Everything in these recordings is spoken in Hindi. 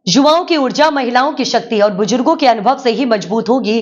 युवाओं की ऊर्जा, महिलाओं की शक्ति और बुजुर्गों के अनुभव से ही मजबूत होगी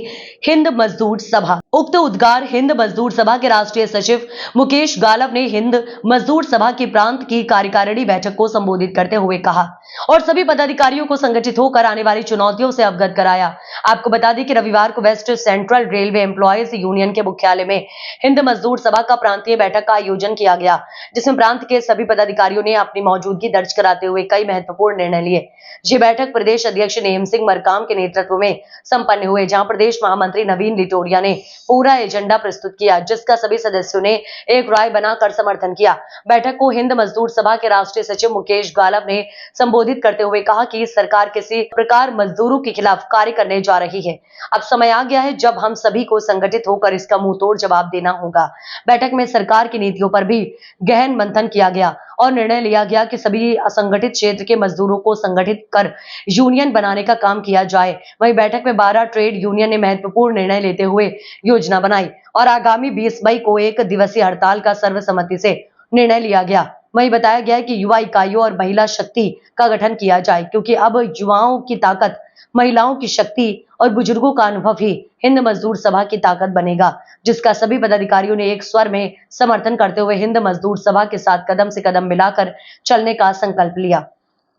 हिंद मजदूर सभा। उक्त उद्गार हिंद मजदूर सभा के राष्ट्रीय सचिव मुकेश गालव ने हिंद मजदूर सभा की प्रांत की कार्यकारिणी बैठक को संबोधित करते हुए कहा और सभी पदाधिकारियों को संगठित होकर आने वाली चुनौतियों से अवगत कराया। आपको बता दें कि रविवार को west central railway employees union के मुख्यालय में हिंद मजदूर सभा का प्रांतीय बैठक का आयोजन किया गया, जिसमें प्रांत के सभी पदाधिकारियों ने अपनी मौजूदगी दर्ज कराते हुए कई महत्वपूर्ण निर्णय लिए। ये बैठक प्रदेश अध्यक्ष नेम सिंह मरकाम के नेतृत्व में संपन्न हुए, जहां प्रदेश महामंत्री नवीन लिटोरिया ने पूरा एजेंडा प्रस्तुत किया, जिसका सभी सदस्यों ने एक राय बनाकर समर्थन किया। बैठक को हिंद मजदूर सभा के राष्ट्रीय सचिव मुकेश गालव ने संबोधित करते हुए कहा कि सरकार किसी प्रकार मजदूरों के खिलाफ कार्य करने जा रही है। अब समय आ गया है जब हम सभी को संगठित होकर इसका मुंह तोड़ जवाब देना होगा। बैठक में सरकार की नीतियों पर भी गहन मंथन किया गया और निर्णय लिया गया कि सभी असंगठित क्षेत्र के मजदूरों को संगठित कर यूनियन बनाने का काम किया जाए। वहीं बैठक में 12 ट्रेड यूनियन ने महत्वपूर्ण निर्णय लेते हुए योजना बनाई और आगामी 20 मई को एक दिवसीय हड़ताल का सर्वसम्मति से निर्णय लिया गया। वहीं बताया गया है कि युवा इकाइयों और महिला शक्ति का गठन किया जाए, क्योंकि अब युवाओं की ताकत, महिलाओं की शक्ति और बुजुर्गों का अनुभव ही हिंद मजदूर सभा की ताकत बनेगा, जिसका सभी पदाधिकारियों ने एक स्वर में समर्थन करते हुए हिंद मजदूर सभा के साथ कदम से कदम मिलाकर चलने का संकल्प लिया।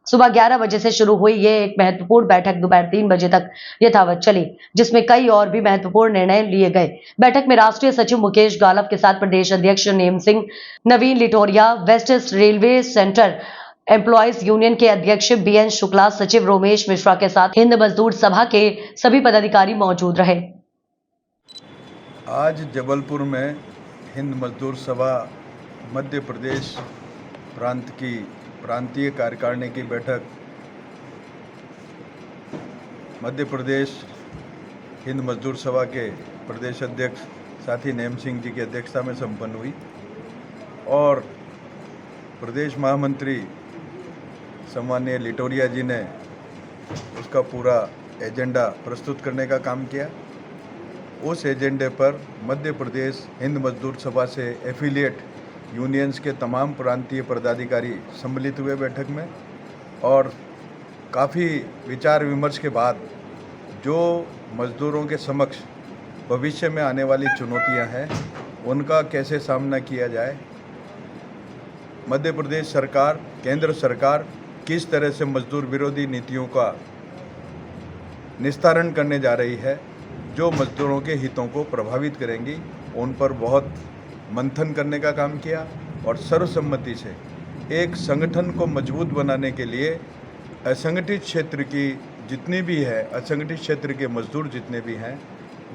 सुबह 11 बजे से शुरू हुई ये एक महत्वपूर्ण बैठक दोपहर 3 बजे तक यथावत चली, जिसमें कई और भी महत्वपूर्ण निर्णय लिए गए। बैठक में राष्ट्रीय सचिव मुकेश गालव के साथ प्रदेश अध्यक्ष Nem Singh, Naveen Litoria, west railway centre employees union के अध्यक्ष बीएन शुक्ला, सचिव रोमेश मिश्रा के साथ हिंद मजदूर सभा के सभी पदाधिकारी मौजूद रहे। आज जबलपुर में हिंद मजदूर सभा मध्य प्रदेश प्रांत की प्रांतीय कार्यकारिणी की बैठक मध्य प्रदेश हिंद मजदूर सभा के प्रदेश अध्यक्ष साथी नेम सिंह जी की अध्यक्षता में संपन्न हुई और प्रदेश महामंत्री सम्माननीय लिटोरिया जी ने उसका पूरा एजेंडा प्रस्तुत करने का काम किया। उस एजेंडे पर मध्य प्रदेश हिंद मजदूर सभा से एफिलिएट यूनियंस के तमाम प्रांतीय पदाधिकारी सम्मिलित हुए बैठक में और काफ़ी विचार विमर्श के बाद जो मजदूरों के समक्ष भविष्य में आने वाली चुनौतियां हैं उनका कैसे सामना किया जाए, मध्य प्रदेश सरकार, केंद्र सरकार किस तरह से मजदूर विरोधी नीतियों का निस्तारण करने जा रही है जो मजदूरों के हितों को प्रभावित करेंगी, उन पर बहुत मंथन करने का काम किया और सर्वसम्मति से एक संगठन को मजबूत बनाने के लिए असंगठित क्षेत्र की जितनी भी है, असंगठित क्षेत्र के मजदूर जितने भी हैं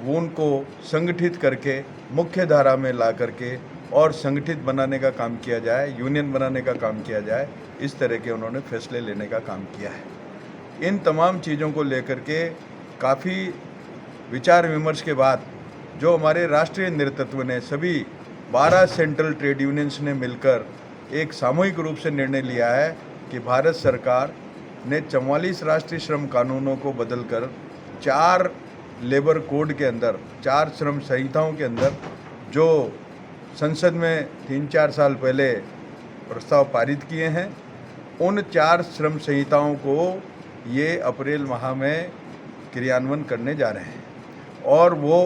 वो उनको संगठित करके मुख्य धारा में ला करके और संगठित बनाने का काम किया जाए, यूनियन बनाने का काम किया जाए। इस तरह के उन्होंने फैसले लेने का काम किया है। इन तमाम चीज़ों को लेकर के काफ़ी विचार विमर्श के बाद जो हमारे राष्ट्रीय नेतृत्व ने सभी 12 सेंट्रल ट्रेड यूनियंस ने मिलकर एक सामूहिक रूप से निर्णय लिया है कि भारत सरकार ने 44 राष्ट्रीय श्रम कानूनों को बदलकर 4 लेबर कोड के अंदर, 4 श्रम संहिताओं के अंदर जो संसद में 3-4 साल पहले प्रस्ताव पारित किए हैं, उन 4 श्रम संहिताओं को ये अप्रैल माह में क्रियान्वयन करने जा रहे हैं और वो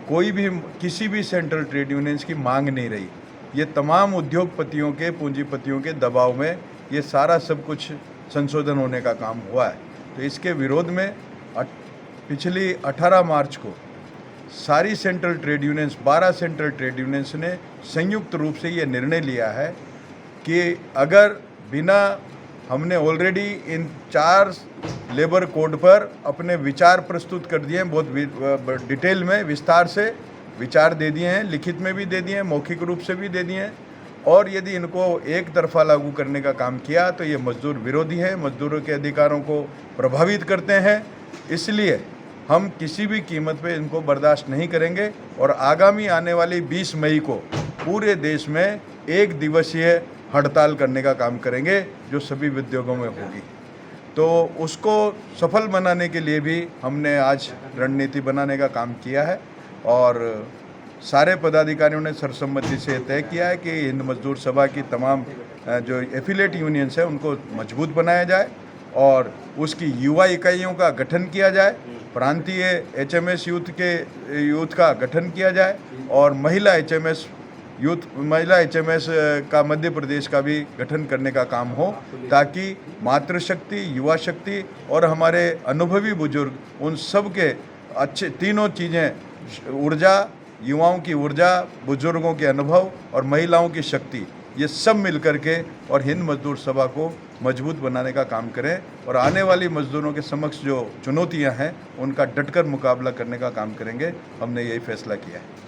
कोई भी किसी भी सेंट्रल ट्रेड यूनियंस की मांग नहीं रही। ये तमाम उद्योगपतियों के, पूंजीपतियों के दबाव में ये सारा सब कुछ संशोधन होने का काम हुआ है। तो इसके विरोध में पिछली 18 मार्च को सारी central trade unions, 12 central trade unions ने संयुक्त रूप से ये निर्णय लिया है कि अगर बिना हमने ऑलरेडी इन 4 लेबर कोड पर अपने विचार प्रस्तुत कर दिए हैं, बहुत डिटेल में विस्तार से विचार दे दिए हैं, लिखित में भी दे दिए हैं, मौखिक रूप से भी दे दिए हैं और यदि इनको एक तरफा लागू करने का काम किया तो ये मजदूर विरोधी हैं, मजदूरों के अधिकारों को प्रभावित करते हैं। इसलिए हम किसी भी कीमत पे इनको बर्दाश्त नहीं करेंगे और आगामी आने वाली 20 मई को पूरे देश में एक दिवसीय हड़ताल करने का काम करेंगे जो सभी उद्योगों में होगी। तो उसको सफल बनाने के लिए भी हमने आज रणनीति बनाने का काम किया है और सारे पदाधिकारियों ने सर्वसम्मति से तय किया है कि हिंद मजदूर सभा की तमाम जो एफिलिएट यूनियंस है उनको मजबूत बनाया जाए और उसकी युवा इकाइयों का गठन किया जाए, प्रांतीय HMS यूथ का गठन किया जाए और महिला HMS का मध्य प्रदेश का भी गठन करने का काम हो, ताकि मातृशक्ति, युवा शक्ति और हमारे अनुभवी बुजुर्ग उन सब के अच्छे तीनों चीज़ें, ऊर्जा, युवाओं की ऊर्जा, बुजुर्गों के अनुभव और महिलाओं की शक्ति, ये सब मिल करके और हिंद मजदूर सभा को मजबूत बनाने का काम करें और आने वाली मजदूरों के समक्ष जो चुनौतियां हैं उनका डटकर मुकाबला करने का काम करेंगे। हमने यही फैसला किया है।